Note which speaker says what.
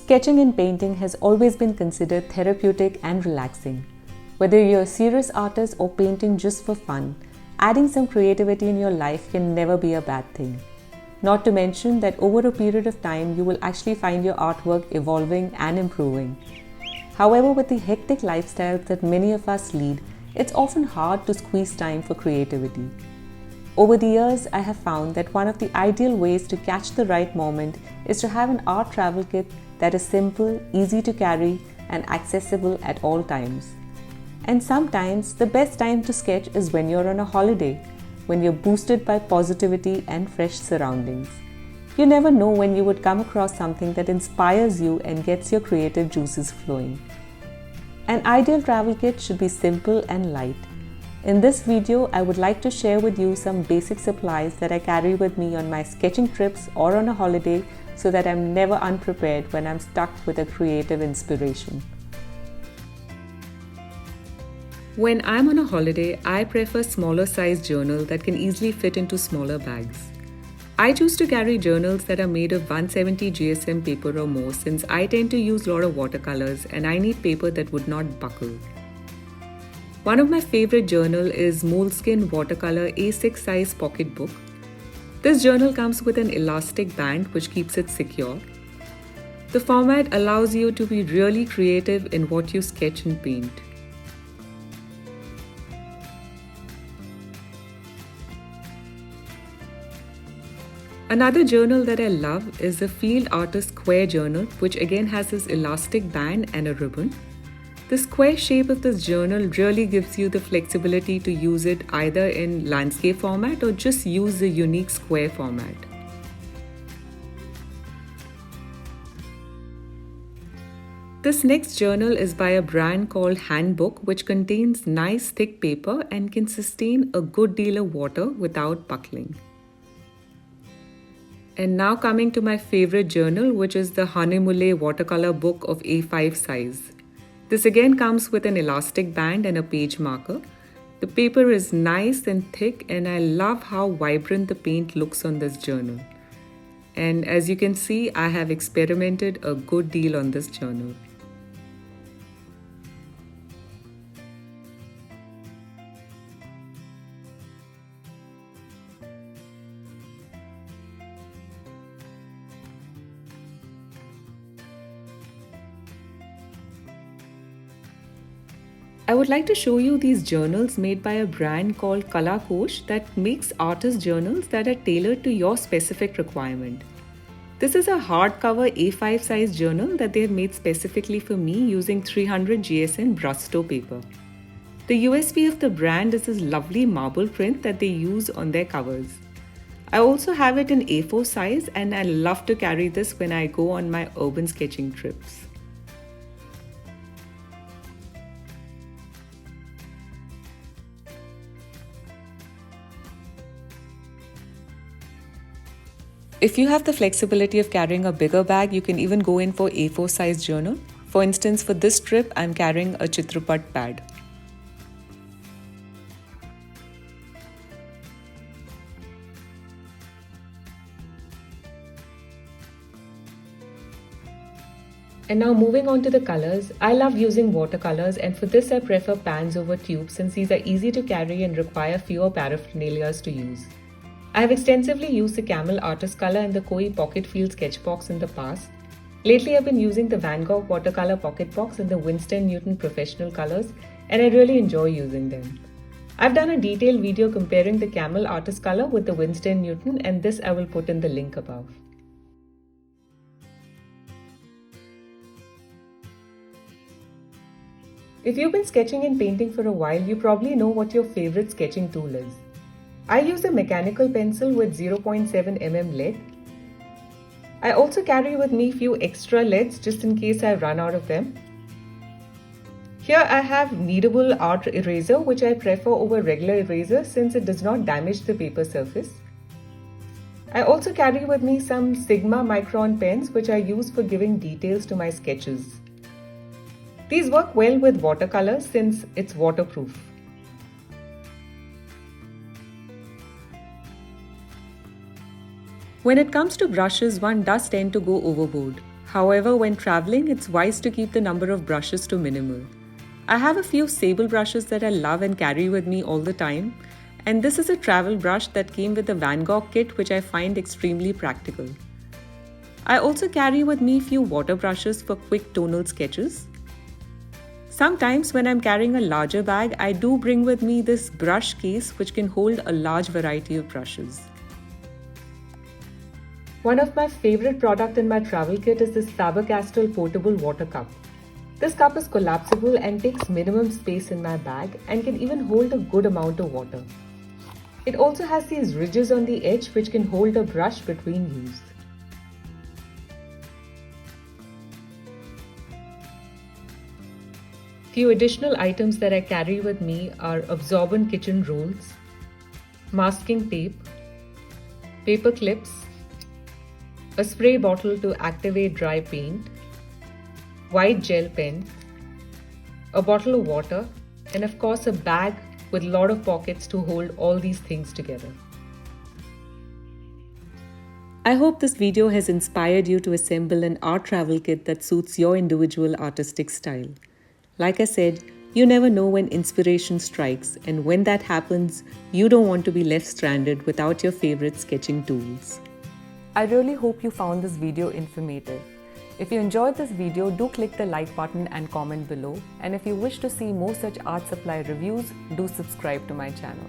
Speaker 1: Sketching and painting has always been considered therapeutic and relaxing. Whether you're a serious artist or painting just for fun, adding some creativity in your life can never be a bad thing. Not to mention that over a period of time, you will actually find your artwork evolving and improving. However, with the hectic lifestyles that many of us lead, it's often hard to squeeze time for creativity. Over the years, I have found that one of the ideal ways to catch the right moment is to have an art travel kit that is simple, easy to carry, and accessible at all times. And sometimes, the best time to sketch is when you're on a holiday, when you're boosted by positivity and fresh surroundings. You never know when you would come across something that inspires you and gets your creative juices flowing. An ideal travel kit should be simple and light. In this video, I would like to share with you some basic supplies that I carry with me on my sketching trips or on a holiday so that I'm never unprepared when I'm stuck with a creative inspiration. When I'm on a holiday, I prefer smaller size journal that can easily fit into smaller bags. I choose to carry journals that are made of 170 GSM paper or more since I tend to use a lot of watercolors and I need paper that would not buckle. One of my favorite journal is Moleskine Watercolor A6 size pocket book. This journal comes with an elastic band which keeps it secure. The format allows you to be really creative in what you sketch and paint. Another journal that I love is the Field Artist Square Journal, which again has this elastic band and a ribbon. The square shape of this journal really gives you the flexibility to use it either in landscape format or just use the unique square format. This next journal is by a brand called Handbook, which contains nice thick paper and can sustain a good deal of water without buckling. And now coming to my favorite journal, which is the Hahnemühle Watercolor Book of A5 size. This again comes with an elastic band and a page marker. The paper is nice and thick and I love how vibrant the paint looks on this journal. And as you can see, I have experimented a good deal on this journal. I would like to show you these journals made by a brand called Kalakosh that makes artist journals that are tailored to your specific requirement. This is a hardcover A5 size journal that they have made specifically for me using 300 GSM Brusto paper. The USP of the brand is this lovely marble print that they use on their covers. I also have it in A4 size and I love to carry this when I go on my urban sketching trips. If you have the flexibility of carrying a bigger bag, you can even go in for A4 size journal. For instance, for this trip, I'm carrying a Chitrapat pad. And now moving on to the colors, I love using watercolors and for this I prefer pans over tubes since these are easy to carry and require fewer paraphernalias to use. I have extensively used the Camel Artist Color and the Koi Pocket Field Sketch Box in the past. Lately I've been using the Van Gogh Watercolor Pocket Box and the Winston Newton Professional Colors and I really enjoy using them. I've done a detailed video comparing the Camel Artist Color with the Winston Newton and this I will put in the link above. If you've been sketching and painting for a while, you probably know what your favorite sketching tool is. I use a mechanical pencil with 0.7 mm lead. I also carry with me few extra leads just in case I run out of them. Here I have kneadable art eraser which I prefer over regular eraser since it does not damage the paper surface. I also carry with me some Sigma Micron pens which I use for giving details to my sketches. These work well with watercolors since it's waterproof. When it comes to brushes, one does tend to go overboard. However, when traveling, it's wise to keep the number of brushes to minimal. I have a few sable brushes that I love and carry with me all the time, and this is a travel brush that came with the Van Gogh kit, which I find extremely practical. I also carry with me few water brushes for quick tonal sketches. Sometimes when I'm carrying a larger bag, I do bring with me this brush case which can hold a large variety of brushes. One of my favorite products in my travel kit is this Faber-Castell portable water cup. This cup is collapsible and takes minimum space in my bag and can even hold a good amount of water. It also has these ridges on the edge which can hold a brush between use. Few additional items that I carry with me are absorbent kitchen rolls, masking tape, paper clips, a spray bottle to activate dry paint, white gel pen, a bottle of water, and of course a bag with a lot of pockets to hold all these things together. I hope this video has inspired you to assemble an art travel kit that suits your individual artistic style. Like I said, you never know when inspiration strikes, and when that happens, you don't want to be left stranded without your favorite sketching tools. I really hope you found this video informative. If you enjoyed this video, do click the like button and comment below. And if you wish to see more such art supply reviews, do subscribe to my channel.